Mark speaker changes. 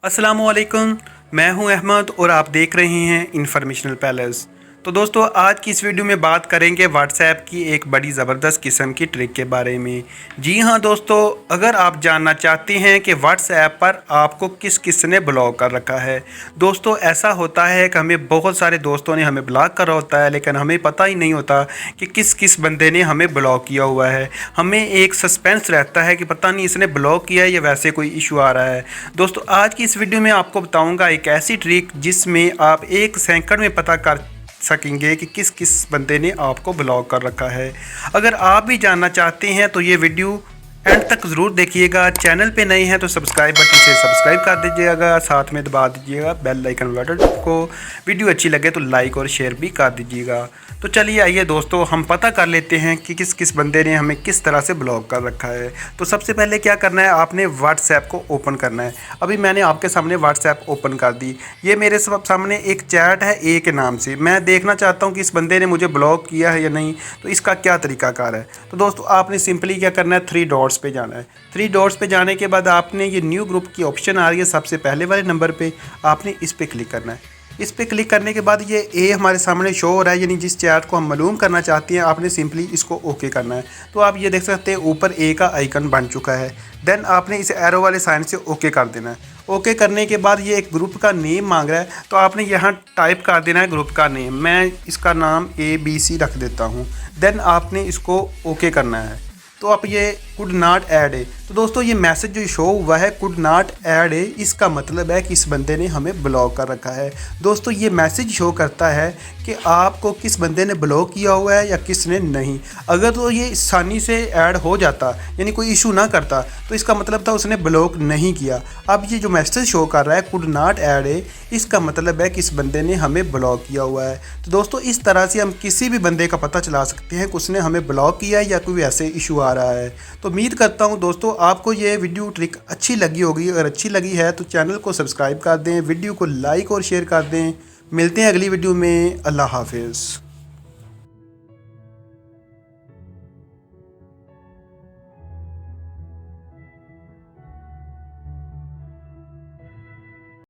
Speaker 1: अस्सलामुअलैकुम, मैं हूं अहमद और आप देख रहे हैं इन्फॉर्मेशनल पैलेस। तो दोस्तों, आज की इस वीडियो में बात करेंगे व्हाट्सएप की एक बड़ी ज़बरदस्त किस्म की ट्रिक के बारे में। जी हां दोस्तों, अगर आप जानना चाहते हैं कि व्हाट्सएप पर आपको किस किस ने ब्लॉक कर रखा है। दोस्तों, ऐसा होता है कि हमें बहुत सारे दोस्तों ने हमें ब्लॉक करा होता है, लेकिन हमें पता ही नहीं होता कि किस किस बंदे ने हमें ब्लॉक किया हुआ है। हमें एक सस्पेंस रहता है कि पता नहीं इसने ब्लॉक किया है या वैसे कोई इशू आ रहा है। दोस्तों, आज की इस वीडियो में आपको बताऊंगा एक ऐसी ट्रिक जिसमें आप 1 सेकंड में पता कर सकेंगे कि किस किस बंदे ने आपको ब्लॉक कर रखा है। अगर आप भी जानना चाहते हैं तो ये वीडियो एंड तक ज़रूर देखिएगा। चैनल पे नए हैं तो सब्सक्राइब बटन से सब्सक्राइब कर दीजिएगा, साथ में दबा दीजिएगा बेल आइकन बटन को। वीडियो अच्छी लगे तो लाइक और शेयर भी कर दीजिएगा। तो चलिए आइए दोस्तों, हम पता कर लेते हैं कि किस किस बंदे ने हमें किस तरह से ब्लॉक कर रखा है। तो सबसे पहले क्या करना है, आपने व्हाट्सएप को ओपन करना है। अभी मैंने आपके सामने व्हाट्सएप ओपन कर दी। ये मेरे सामने एक चैट है ए के नाम से। मैं देखना चाहता हूँ कि इस बंदे ने मुझे ब्लॉक किया है या नहीं, तो इसका क्या तरीकाकार है। तो दोस्तों, आपने सिंपली क्या करना है, 3 डॉट्स पे जाना है। 3 डॉट्स पे जाने के बाद आपने ये न्यू ग्रुप की ऑप्शन आ रही है सबसे पहले वाले नंबर पे, आपने इस पर क्लिक करना है। इस पर क्लिक करने के बाद ये ए हमारे सामने शो हो रहा है, यानी जिस चैट को हम मालूम करना चाहते हैं, आपने सिंपली इसको ओके करना है। तो आप ये देख सकते हैं ऊपर ए का आइकन बन चुका है। देन आपने इस एरो वाले साइन से ओके कर देना है। ओके करने के बाद ये एक ग्रुप का नेम मांग रहा है, तो आपने यहाँ टाइप कर देना है ग्रुप का नेम। मैं इसका नाम ABC रख देता हूँ। देन आपने इसको ओके करना है। तो आप ये कुड नॉट ऐड है। तो दोस्तों, ये मैसेज जो शो हुआ है कुड नॉट ऐड है, इसका मतलब है कि इस बंदे ने हमें ब्लॉक कर रखा है। दोस्तों, ये मैसेज शो करता है कि आपको किस बंदे ने ब्लॉक किया हुआ है या किसने नहीं। अगर तो ये आसानी से ऐड हो जाता, यानी कोई इशू ना करता, तो इसका मतलब था उसने ब्लॉक नहीं किया। अब ये जो मैसेज शो कर रहा है कुड नॉट ऐड है, इसका मतलब है कि इस बंदे ने हमें ब्लॉक किया हुआ है। तो दोस्तों, इस तरह से हम किसी भी बंदे का पता चला सकते हैं कि उसने हमें ब्लॉक किया है या कोई ऐसे इशू आ रहा है। तो उम्मीद करता हूँ दोस्तों, आपको ये वीडियो ट्रिक अच्छी लगी होगी। अगर अच्छी लगी है तो चैनल को सब्सक्राइब कर दें, वीडियो को लाइक और शेयर कर दें। मिलते हैं अगली वीडियो में। अल्लाह हाफिज़।